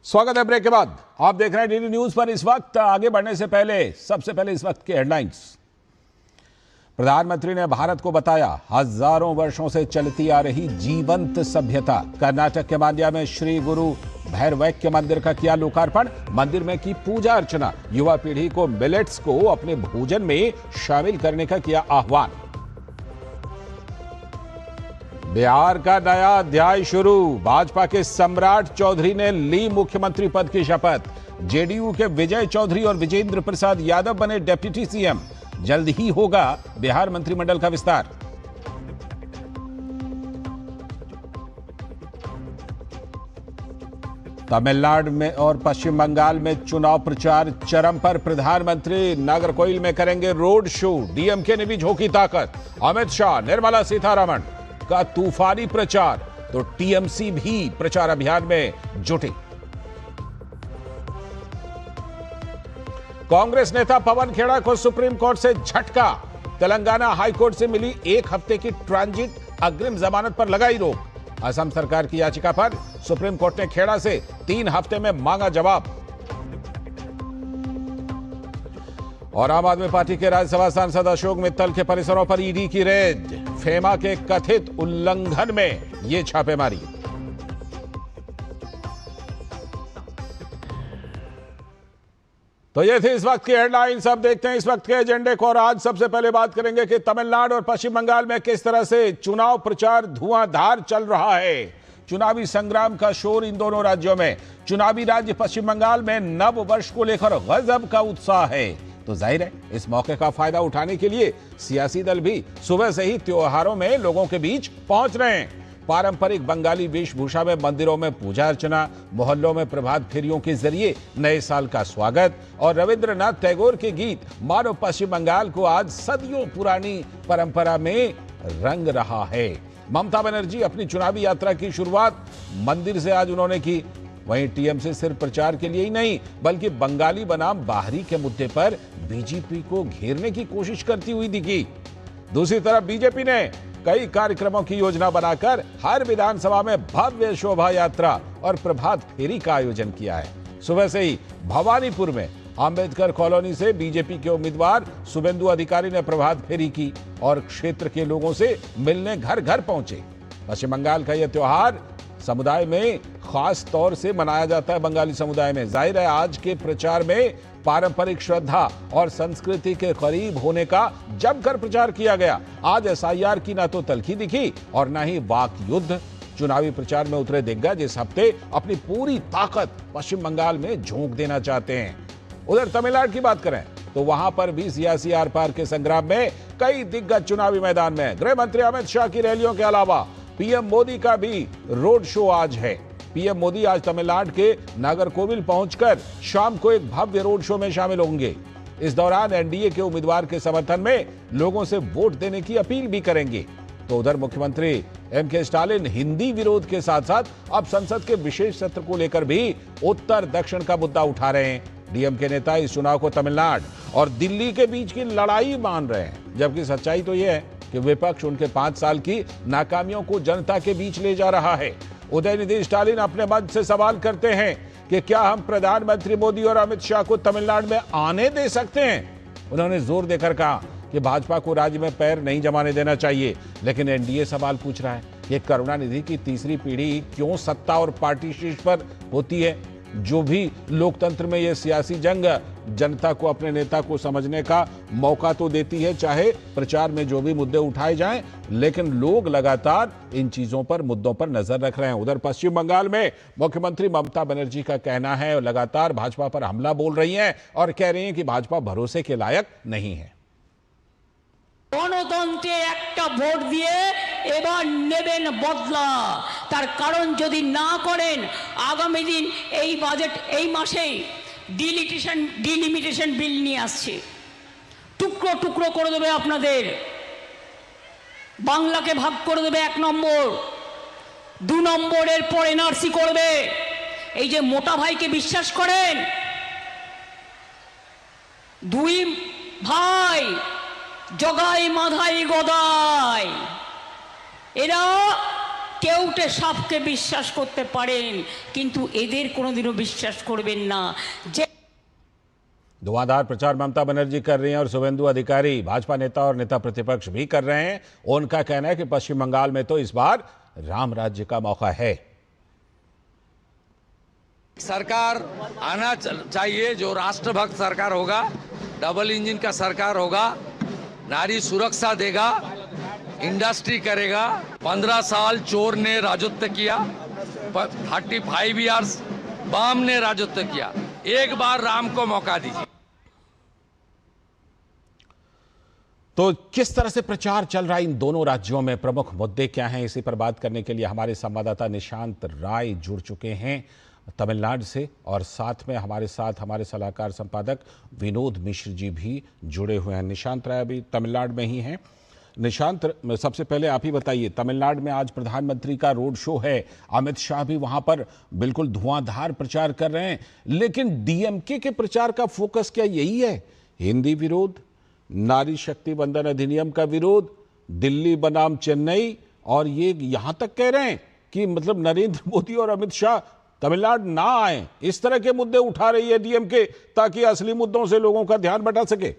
स्वागत है ब्रेक के बाद। आप देख रहे हैं डीडी न्यूज पर। इस वक्त आगे बढ़ने से पहले सबसे पहले इस वक्त की हेडलाइंस। प्रधानमंत्री ने भारत को बताया हजारों वर्षों से चलती आ रही जीवंत सभ्यता। कर्नाटक के मांड्या में श्री गुरु भैरवैक्य मंदिर का किया लोकार्पण। मंदिर में की पूजा अर्चना। युवा पीढ़ी को मिलेट्स को अपने भोजन में शामिल करने का किया आह्वान। बिहार का नया अध्याय शुरू। भाजपा के सम्राट चौधरी ने ली मुख्यमंत्री पद की शपथ। जेडीयू के विजय चौधरी और विजेंद्र प्रसाद यादव बने डिप्टी सीएम। जल्द ही होगा बिहार मंत्रिमंडल का विस्तार। तमिलनाडु में और पश्चिम बंगाल में चुनाव प्रचार चरम पर। प्रधानमंत्री नागरकोइल में करेंगे रोड शो। डीएमके ने भी झोंकी ताकत। अमित शाह, निर्मला सीतारमण का तूफानी प्रचार, तो टीएमसी भी प्रचार अभियान में जुटे। कांग्रेस नेता पवन खेड़ा को सुप्रीम कोर्ट से झटका। तेलंगाना हाईकोर्ट से मिली 1 हफ्ते की ट्रांजिट अग्रिम जमानत पर लगाई रोक। असम सरकार की याचिका पर सुप्रीम कोर्ट ने खेड़ा से 3 हफ्ते में मांगा जवाब। और आम आदमी पार्टी के राज्यसभा सांसद अशोक मित्तल के परिसरों पर ईडी की रेड। फेमा के कथित उल्लंघन में ये छापेमारी। तो ये थी इस वक्त की हेडलाइंस। अब देखते हैं इस वक्त के एजेंडे को। और आज सबसे पहले बात करेंगे कि तमिलनाडु और पश्चिम बंगाल में किस तरह से चुनाव प्रचार धुआंधार चल रहा है। चुनावी संग्राम का शोर इन दोनों राज्यों में। चुनावी राज्य पश्चिम बंगाल में नव वर्ष को लेकर गजब का उत्साह है। तो जाहिर है इस मौके का फायदा उठाने के लिए सियासी दल भी सुबह से ही त्योहारों में लोगों के बीच पहुंच रहे हैं। पारंपरिक बंगाली वेशभूषा में मंदिरों में पूजा अर्चना, मोहल्लों में प्रभात फेरियों के जरिए नए साल का स्वागत और रविंद्रनाथ टैगोर के गीत मानो पश्चिम बंगाल को आज सदियों पुरानी परंपरा में रंग रहा है। ममता बनर्जी अपनी चुनावी यात्रा की शुरुआत मंदिर से आज उन्होंने की। वहीं टीएमसी सिर्फ प्रचार के लिए ही नहीं बल्कि बंगाली बनाम बाहरी के मुद्दे पर बीजेपी को घेरने की कोशिश करती हुई दिखी। दूसरी तरफ बीजेपी ने कई कार्यक्रमों की योजना बनाकर हर विधानसभा में भव्य शोभा यात्रा और प्रभात फेरी का आयोजन किया है। सुबह से ही भवानीपुर में अंबेडकर कॉलोनी से बीजेपी के उम्मीदवार शुभेंदु अधिकारी ने प्रभात फेरी की और क्षेत्र के लोगों से मिलने घर घर पहुंचे। पश्चिम बंगाल का यह त्योहार समुदाय में खास तौर से मनाया जाता है। बंगाली समुदाय में जाहिर है आज के प्रचार में पारंपरिक श्रद्धा और संस्कृति के करीब होने का जमकर प्रचार किया गया। आज एसआईआर की ना तो तलखी दिखी और ना ही वाक युद्ध। चुनावी प्रचार में उतरे दिग्गज इस हफ्ते अपनी पूरी ताकत पश्चिम बंगाल में झोंक देना चाहते हैं। उधर तमिलनाडु की बात करें तो वहां पर भी सियासी आर पार के संग्राम में कई दिग्गज चुनावी मैदान में। गृह मंत्री अमित शाह की रैलियों के अलावा पीएम मोदी का भी रोड शो आज है। पीएम मोदी आज तमिलनाडु के नागरकोविल पहुंचकर शाम को एक भव्य रोड शो में शामिल होंगे। इस दौरान एनडीए के उम्मीदवार के समर्थन में लोगों से वोट देने की अपील भी करेंगे। तो उधर मुख्यमंत्री एमके स्टालिन हिंदी विरोध के साथ साथ अब संसद के विशेष सत्र को लेकर भी उत्तर दक्षिण का मुद्दा उठा रहे हैं। डीएमके नेता इस चुनाव को तमिलनाडु और दिल्ली के बीच की लड़ाई मान रहे हैं, जबकि सच्चाई तो यह है कि विपक्ष उनके 5 साल की नाकामियों को जनता के बीच ले जा रहा है। उदयनिधि स्टालिन अपने मंच से सवाल करते हैं कि क्या हम प्रधानमंत्री मोदी और अमित शाह को तमिलनाडु में आने दे सकते हैं। उन्होंने जोर देकर कहा कि भाजपा को राज्य में पैर नहीं जमाने देना चाहिए। लेकिन एनडीए सवाल पूछ रहा है कि करुणानिधि की तीसरी पीढ़ी क्यों सत्ता और पार्टी शीर्ष पर होती है। जो भी लोकतंत्र में यह सियासी जंग जनता को अपने नेता को समझने का मौका तो देती है, चाहे प्रचार में जो भी मुद्दे उठाए जाएं, लेकिन लोग लगातार इन चीजों पर मुद्दों पर नजर रख रहे हैं। उधर पश्चिम बंगाल में मुख्यमंत्री ममता बनर्जी का कहना है लगातार भाजपा पर हमला बोल रही हैं और कह रही हैं कि भाजपा भरोसे के लायक नहीं है। গণতন্ত্রে একটা ভোট দিয়ে এবার নেবেন বদলা। তার কারণ যদি না করেন আগামী দিন এই বাজেট এই মাসেই ডিলিমিটেশন বিল নিয়ে আসছে। টুকরো টুকরো করে দেবে আপনাদের। বাংলাকে ভাগ করে দেবে 1 নম্বর, 2 নম্বরের পর এনআরসি করবে। এই যে মোটা ভাইকে বিশ্বাস করেন, 2 ভাই জগাই মাধাই গদাই এরা কেউটে সাপকে বিশ্বাস করতে পারেন, কিন্তু এদের কোনোদিনও বিশ্বাস করবেন না। যে धुआंधार प्रचार ममता बनर्जी कर रही हैं और शुभेंदु अधिकारी भाजपा नेता और नेता प्रतिपक्ष भी कर रहे हैं। उनका कहना है कि पश्चिम बंगाल में तो इस बार राम राज्य का मौका है। सरकार आना चाहिए जो राष्ट्रभक्त सरकार होगा, डबल इंजन का सरकार होगा, नारी सुरक्षा देगा, इंडस्ट्री करेगा। 15 साल चोर ने राजत्व किया, 35 ईयर्स बाम ने राजत्व किया। एक बार राम को मौका दीजिए। तो किस तरह से प्रचार चल रहा है इन दोनों राज्यों में, प्रमुख मुद्दे क्या हैं, इसी पर बात करने के लिए हमारे संवाददाता निशांत राय जुड़ चुके हैं तमिलनाडु से, और साथ में हमारे सलाहकार संपादक विनोद मिश्र जी भी जुड़े हुए हैं। निशांत राय अभी तमिलनाडु में ही हैं। निशांत, सबसे पहले आप ही बताइए, तमिलनाडु में आज प्रधानमंत्री का रोड शो है, अमित शाह भी वहां पर बिल्कुल धुआंधार प्रचार कर रहे हैं, लेकिन डीएमके के प्रचार का फोकस क्या यही है? हिंदी विरोध, नारी शक्ति वंदन अधिनियम का विरोध, दिल्ली बनाम चेन्नई, और ये यहां तक कह रहे हैं कि मतलब नरेंद्र मोदी और अमित शाह तमिलनाडु ना आए, इस तरह के मुद्दे उठा रही है डीएमके ताकि असली मुद्दों से लोगों का ध्यान बटा सके।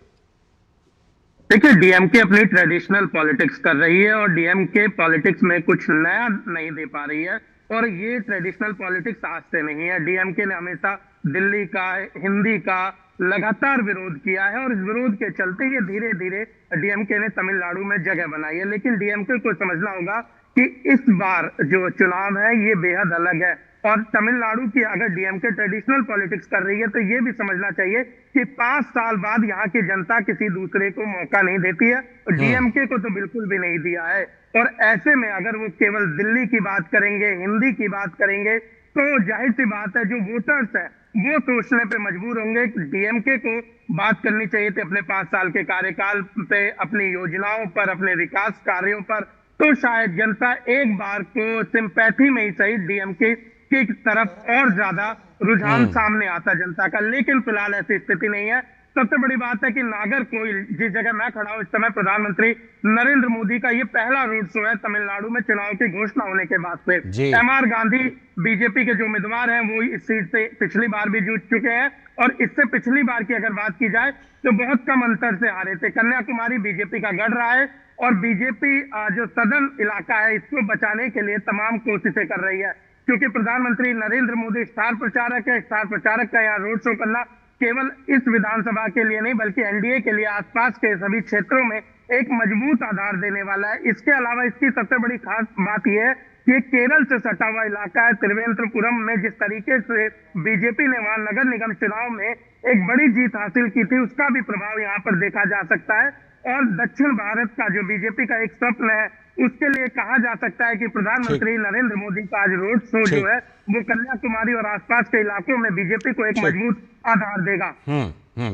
देखिए, डीएमके अपनी ट्रेडिशनल पॉलिटिक्स कर रही है और डीएमके पॉलिटिक्स में कुछ नया नहीं दे पा रही है, और ये ट्रेडिशनल पॉलिटिक्स आज से नहीं है। डीएमके ने हमेशा दिल्ली का, हिंदी का लगातार विरोध किया है, और इस विरोध के चलते ये धीरे धीरे डीएमके ने तमिलनाडु में जगह बनाई है। लेकिन डीएमके को समझना होगा कि इस बार जो चुनाव है ये बेहद अलग है, और तमिलनाडु की अगर डीएमके ट्रेडिशनल पॉलिटिक्स कर रही है तो ये भी समझना चाहिए कि 5 साल बाद यहाँ की जनता किसी दूसरे को मौका नहीं देती है, और डीएमके को तो बिल्कुल भी नहीं दिया है। और ऐसे में अगर वो केवल दिल्ली की बात करेंगे, हिंदी की बात करेंगे, तो जाहिर सी बात है जो वोटर्स है वो सोचने पे मजबूर होंगे। डीएमके को बात करनी चाहिए थी अपने 5 साल के कार्यकाल पे, अपनी योजनाओं पर, अपने विकास कार्यों पर, तो शायद जनता एक बार को सिंपैथी में ही सही डीएमके की तरफ और ज्यादा रुझान सामने आता जनता का। लेकिन फिलहाल ऐसी स्थिति नहीं है। सबसे बड़ी बात है कि नागरकोइल, जिस जगह मैं खड़ा हूं इस समय, प्रधानमंत्री नरेंद्र मोदी का ये पहला रोड शो है तमिलनाडु में चुनाव की घोषणा होने के बाद से। एमआर गांधी बीजेपी के जो उम्मीदवार हैं वो इस सीट से पिछली बार भी जीत चुके हैं, और इससे पिछली बार की अगर बात की जाए तो बहुत कम अंतर से हारे थे। कन्याकुमारी बीजेपी का गढ़ रहा है, और बीजेपी जो सदन इलाका है इसको बचाने के लिए तमाम कोशिशें कर रही है, क्योंकि प्रधानमंत्री नरेंद्र मोदी स्टार प्रचारक है। स्टार प्रचारक का यहाँ रोड शो करना केवल इस विधानसभा के लिए नहीं बल्कि एनडीए के लिए आसपास के सभी क्षेत्रों में एक मजबूत आधार देने वाला है। इसके अलावा इसकी सबसे बड़ी खास बात यह है कि केरल से सटा हुआ इलाका है त्रिवेंद्रपुरम में, जिस तरीके से बीजेपी ने वहां नगर निगम चुनाव में एक बड़ी जीत हासिल की थी, उसका भी प्रभाव यहाँ पर देखा जा सकता है। और दक्षिण भारत का जो बीजेपी का एक स्वप्न है, उसके लिए कहा जा सकता है कि प्रधानमंत्री नरेंद्र मोदी का आज रोड शो जो है वो कन्याकुमारी और आसपास के इलाकों में बीजेपी को एक मजबूत आधार देगा।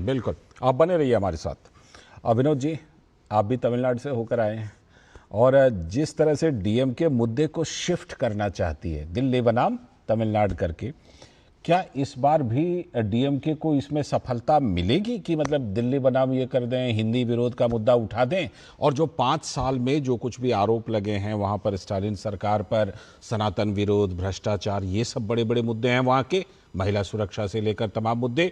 बिल्कुल, आप बने रहिए हमारे साथ। विनोद जी, आप भी तमिलनाडु से होकर आए हैं, और जिस तरह से डीएमके मुद्दे को शिफ्ट करना चाहती है दिल्ली बनाम तमिलनाडु करके, क्या इस बार भी डीएमके को इसमें सफलता मिलेगी कि मतलब दिल्ली बनाम ये कर दें, हिंदी विरोध का मुद्दा उठा दें, और जो 5 साल में जो कुछ भी आरोप लगे हैं वहाँ पर स्टालिन सरकार पर, सनातन विरोध, भ्रष्टाचार, ये सब बड़े बड़े मुद्दे हैं वहाँ के, महिला सुरक्षा से लेकर तमाम मुद्दे,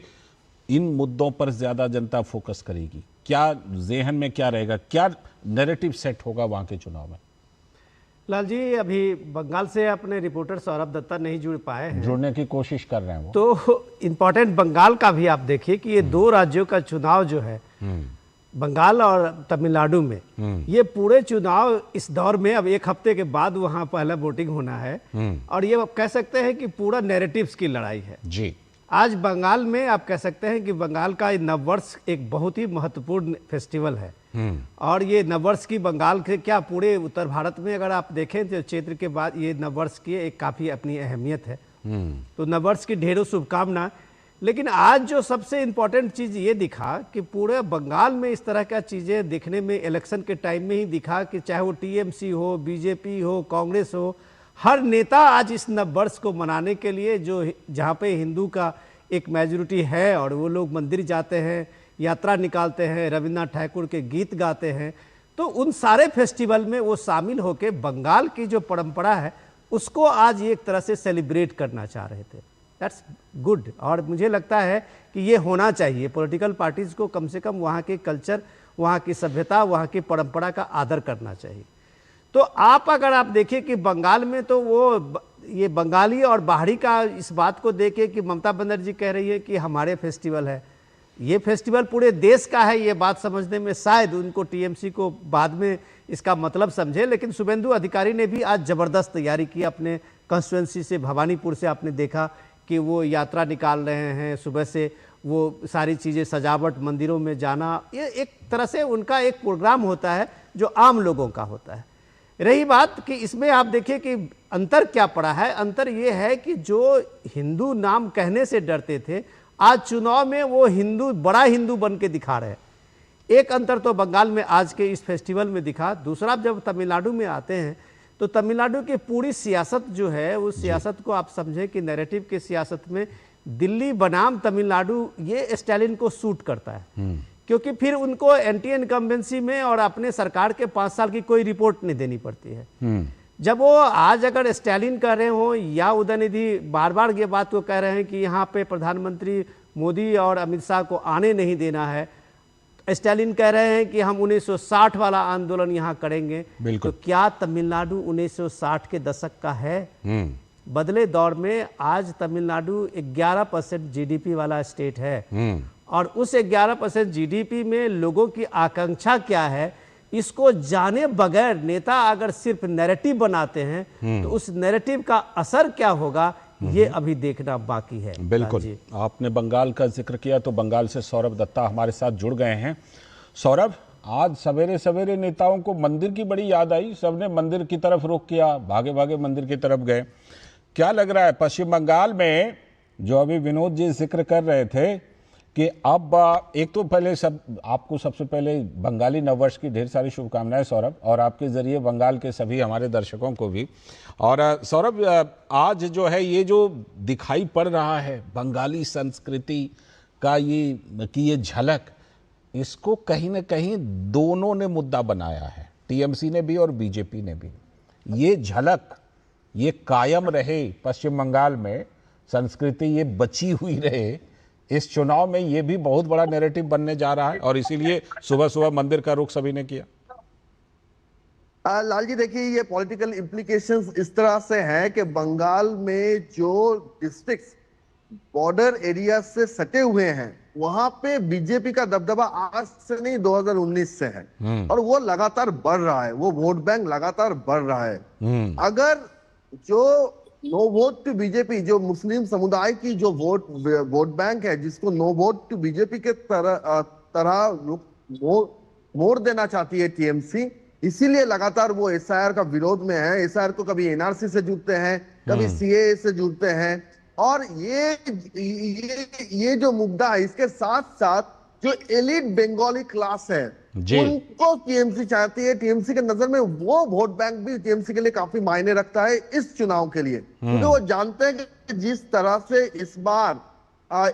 इन मुद्दों पर ज्यादा जनता फोकस करेगी? क्या जेहन में क्या रहेगा, क्या नैरेटिव सेट होगा वहाँ के चुनाव में? लाल जी, अभी बंगाल से अपने रिपोर्टर सौरभ दत्ता नहीं जुड़ पाए हैं, जुड़ने की कोशिश कर रहे हैं वो। तो इम्पोर्टेंट बंगाल का भी आप देखिए कि ये 2 राज्यों का चुनाव जो है बंगाल और तमिलनाडु में, ये पूरे चुनाव इस दौर में अब 1 हफ्ते के बाद वहाँ पहला वोटिंग होना है, और ये कह सकते हैं कि पूरा नैरेटिव्स की लड़ाई है जी। आज बंगाल में आप कह सकते हैं कि बंगाल का नववर्ष एक बहुत ही महत्वपूर्ण फेस्टिवल है, और ये नववर्ष की बंगाल के क्या पूरे उत्तर भारत में अगर आप देखें तो क्षेत्र के बाद ये नववर्ष की एक काफ़ी अपनी अहमियत है। तो नववर्ष की ढेरों शुभकामना। लेकिन आज जो सबसे इम्पोर्टेंट चीज़ ये दिखा कि पूरे बंगाल में इस तरह का चीज़ें दिखने में इलेक्शन के टाइम में ही दिखा कि चाहे वो टीएमसी हो, बीजेपी हो, कांग्रेस हो, हर नेता आज इस नववर्ष को मनाने के लिए, जो जहाँ पे हिंदू का एक मेजॉरिटी है और वो लोग मंदिर जाते हैं, यात्रा निकालते हैं, रविन्द्रनाथ ठाकुर के गीत गाते हैं, तो उन सारे फेस्टिवल में वो शामिल होकर बंगाल की जो परंपरा है उसको आज एक तरह से सेलिब्रेट करना चाह रहे थे। That's good. और मुझे लगता है कि ये होना चाहिए, पॉलिटिकल पार्टीज को कम से कम वहाँ के कल्चर, वहाँ की सभ्यता, वहाँ की परंपरा का आदर करना चाहिए। तो अगर आप देखें कि बंगाल में तो वो ये बंगाली और बाहरी का इस बात को देखे कि ममता बनर्जी कह रही है कि हमारे फेस्टिवल है, ये फेस्टिवल पूरे देश का है, ये बात समझने में शायद उनको टीएमसी को बाद में इसका मतलब समझे। लेकिन शुभेंदु अधिकारी ने भी आज ज़बरदस्त तैयारी की अपने कंस्टिट्यूंसी से, भवानीपुर से आपने देखा कि वो यात्रा निकाल रहे हैं, सुबह से वो सारी चीज़ें, सजावट, मंदिरों में जाना, ये एक तरह से उनका एक प्रोग्राम होता है जो आम लोगों का होता है। रही बात कि इसमें आप देखिए कि अंतर क्या पड़ा है, अंतर ये है कि जो हिंदू नाम कहने से डरते थे, आज चुनाव में वो हिंदू, बड़ा हिंदू बन के दिखा रहे हैं। एक अंतर तो बंगाल में आज के इस फेस्टिवल में दिखा। दूसरा, जब तमिलनाडु में आते हैं तो तमिलनाडु की पूरी सियासत जो है, उस सियासत को आप समझें कि नैरेटिव की सियासत में दिल्ली बनाम तमिलनाडु, ये स्टालिन को सूट करता है, क्योंकि फिर उनको एंटी इनकम्बेंसी में और अपने सरकार के 5 साल की कोई रिपोर्ट नहीं देनी पड़ती है। जब वो आज अगर स्टालिन कह रहे हो या उदयनिधि बार बार ये बात को कह रहे हैं कि यहाँ पे प्रधानमंत्री मोदी और अमित शाह को आने नहीं देना है, स्टालिन कह रहे हैं कि हम 1960 वाला आंदोलन यहाँ करेंगे, तो क्या तमिलनाडु 1960 के दशक का है? बदले दौर में आज तमिलनाडु 11% जीडीपी वाला स्टेट है, और उस 11% जीडीपी में लोगों की आकांक्षा क्या है, इसको जाने बगैर नेता अगर सिर्फ नैरेटिव बनाते हैं तो उस नैरेटिव का असर क्या होगा, ये अभी देखना बाकी है। बिल्कुल। आपने बंगाल का जिक्र किया तो बंगाल से सौरभ दत्ता हमारे साथ जुड़ गए हैं। सौरभ, आज सवेरे सवेरे नेताओं को मंदिर की बड़ी याद आई, सबने मंदिर की तरफ रुख किया, भागे भागे मंदिर की तरफ गए। क्या लग रहा है पश्चिम बंगाल में, जो अभी विनोद जी जिक्र कर रहे थे कि अब एक तो पहले आपको सबसे पहले बंगाली नववर्ष की ढेर सारी शुभकामनाएं सौरभ, और आपके जरिए बंगाल के सभी हमारे दर्शकों को भी। और सौरभ, आज जो है ये जो दिखाई पड़ रहा है बंगाली संस्कृति का ये झलक, इसको कहीं ना कहीं दोनों ने मुद्दा बनाया है, टीएमसी ने भी और बीजेपी ने भी। ये झलक ये कायम रहे पश्चिम बंगाल में, संस्कृति ये बची हुई रहे, इस चुनाव में ये भी बहुत बड़ा नैरेटिव बनने जा रहा है, और इसीलिए सुबह सुबह मंदिर का रुख सभी ने किया। लाल जी, देखिए ये पॉलिटिकल इम्प्लीकेशंस इस तरह से हैं कि बंगाल में जो डिस्ट्रिक्ट्स बॉर्डर एरिया से सटे हुए हैं, वहां पे बीजेपी का दबदबा आज से नहीं 2019 से है, और वो लगातार बढ़ रहा है, वो वोट बैंक लगातार बढ़ रहा है। अगर जो नो वोट टू बीजेपी, जो मुस्लिम समुदाय की जो वोट बैंक है, जिसको नो वोट टू बीजेपी के तरह मोड़ देना चाहती है टीएमसी, इसीलिए लगातार वो एसआईआर का विरोध में है। एसआईआर को कभी एनआरसी से जुड़ते हैं, कभी सीएए से जुड़ते हैं, और ये जो मुद्दा है, इसके साथ साथ जो एलिट बंगाली क्लास है उनको टीएमसी चाहती है। टीएमसी के नजर में वो वोट बैंक भी टीएमसी के लिए काफी मायने रखता है इस चुनाव के लिए, क्योंकि वो जानते हैं कि जिस तरह से इस बार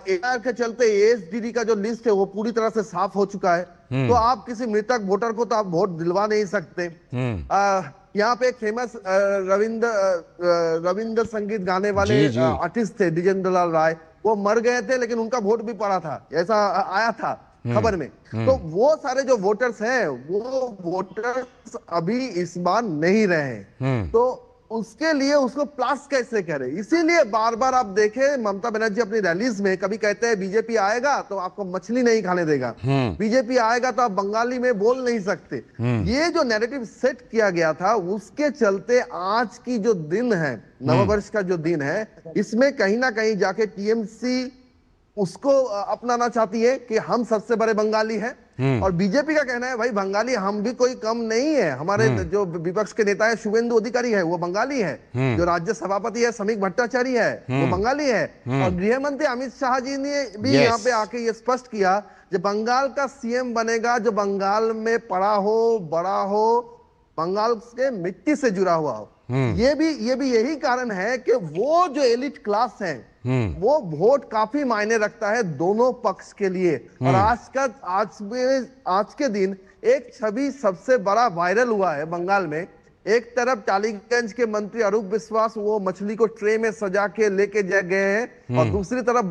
एआर के चलते एएसडीडी का जो लिस्ट है वो पूरी तरह से साफ हो चुका है, तो आप किसी मृतक वोटर को तो आप वोट दिलवा नहीं सकते। यहाँ पे एक फेमस रविंद्र संगीत गाने वाले आर्टिस्ट थे द्विजेंद्र लाल राय, वो मर गए थे लेकिन उनका वोट भी पड़ा था, ऐसा आया था खबर में। तो वो सारे जो वोटर्स हैं, वो वोटर्स अभी इस बार नहीं रहे, तो उसके लिए उसको प्लस कैसे करे, इसीलिए बार बार आप देखें ममता बनर्जी अपनी रैलीज में कभी कहते हैं बीजेपी आएगा तो आपको मछली नहीं खाने देगा, बीजेपी आएगा तो आप बंगाली में बोल नहीं सकते। ये जो नैरेटिव सेट किया गया था, उसके चलते आज की जो दिन है, नववर्ष का जो दिन है, इसमें कहीं ना कहीं जाके टीएमसी उसको अपनाना चाहती है कि हम सबसे बड़े बंगाली हैं, और बीजेपी का कहना है भाई बंगाली हम भी कोई कम नहीं है। हमारे जो विपक्ष के नेता है शुभेंदु अधिकारी है वो बंगाली है, जो राज्य सभापति है समीक भट्टाचार्य है वो बंगाली है, और गृह मंत्री अमित शाह जी ने भी यहाँ पे आके ये स्पष्ट किया जो बंगाल का सीएम बनेगा जो बंगाल में पढ़ा हो, बड़ा हो, बंगाल के मिट्टी से जुड़ा हुआ हो। ये भी यही कारण है कि वो जो एलिट क्लास है वो वोट काफी मायने रखता है दोनों पक्ष के लिए। और आज के दिन एक छवि सबसे बड़ा वायरल हुआ है बंगाल में एक तरफ टालीगंज के मंत्री अरूप विश्वास वो मछली को ट्रे में सजा के लेके गए हैं, और दूसरी तरफ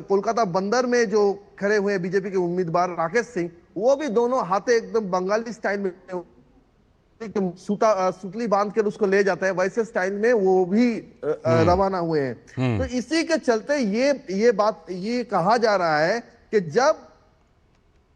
कोलकाता बंदर में जो खड़े हुए बीजेपी के उम्मीदवार राकेश सिंह, वो भी दोनों हाथे एकदम बंगाली स्टाइल में सुतली बांध कर उसको ले जाता है, वैसे स्टाइल में वो भी रवाना हुए हैं। तो इसी के चलते ये कहा जा रहा है कि जब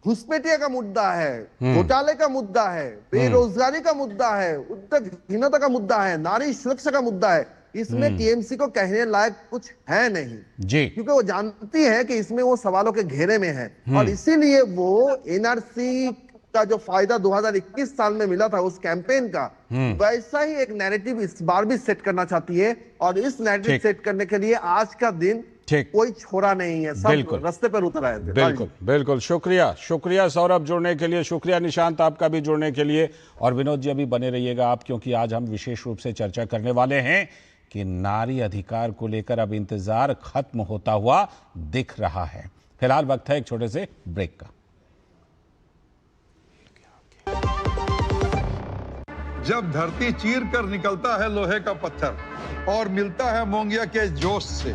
घुसपैठिया का मुद्दा है, घोटाले का मुद्दा है, बेरोजगारी का मुद्दा है, उद्योगहीनता का मुद्दा है, नारी सुरक्षा का मुद्दा है, इसमें टीएमसी को कहने लायक कुछ है नहीं जी, क्योंकि वो जानती है कि इसमें वो सवालों के घेरे में है, और इसीलिए वो एनआरसी का जो फायदा 2021 साल में मिला था उस कैंपेन का, वैसा ही एक नैरेटिव इस बार भी सेट करना चाहती है, और इस नैरेटिव सेट करने के लिए आज का दिन कोई छोड़ा नहीं है, सब रास्ते पर उतर आए थे। बिल्कुल बिल्कुल, शुक्रिया सौरभ जुड़ने के लिए, शुक्रिया निशांत आपका भी जुड़ने के लिए, और विनोद जी अभी बने रहिएगा आप, क्योंकि आज हम विशेष रूप से चर्चा करने वाले हैं कि नारी अधिकार को लेकर अब इंतजार खत्म होता हुआ दिख रहा है। फिलहाल वक्त है एक छोटे से ब्रेक का। जब धरती चीर कर निकलता है लोहे का पत्थर और मिलता है मोंगिया के जोश से,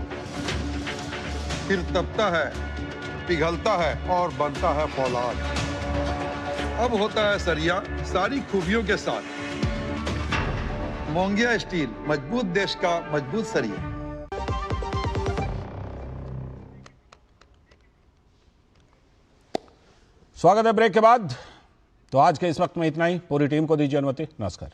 फिर तपता है, पिघलता है और बनता है फौलाद। अब होता है सरिया सारी खूबियों के साथ। मोंगिया स्टील, मजबूत देश का मजबूत सरिया। स्वागत है ब्रेक के बाद। तो आज के इस वक्त में इतना ही। पूरी टीम को दीजिए अनुमति। नमस्कार।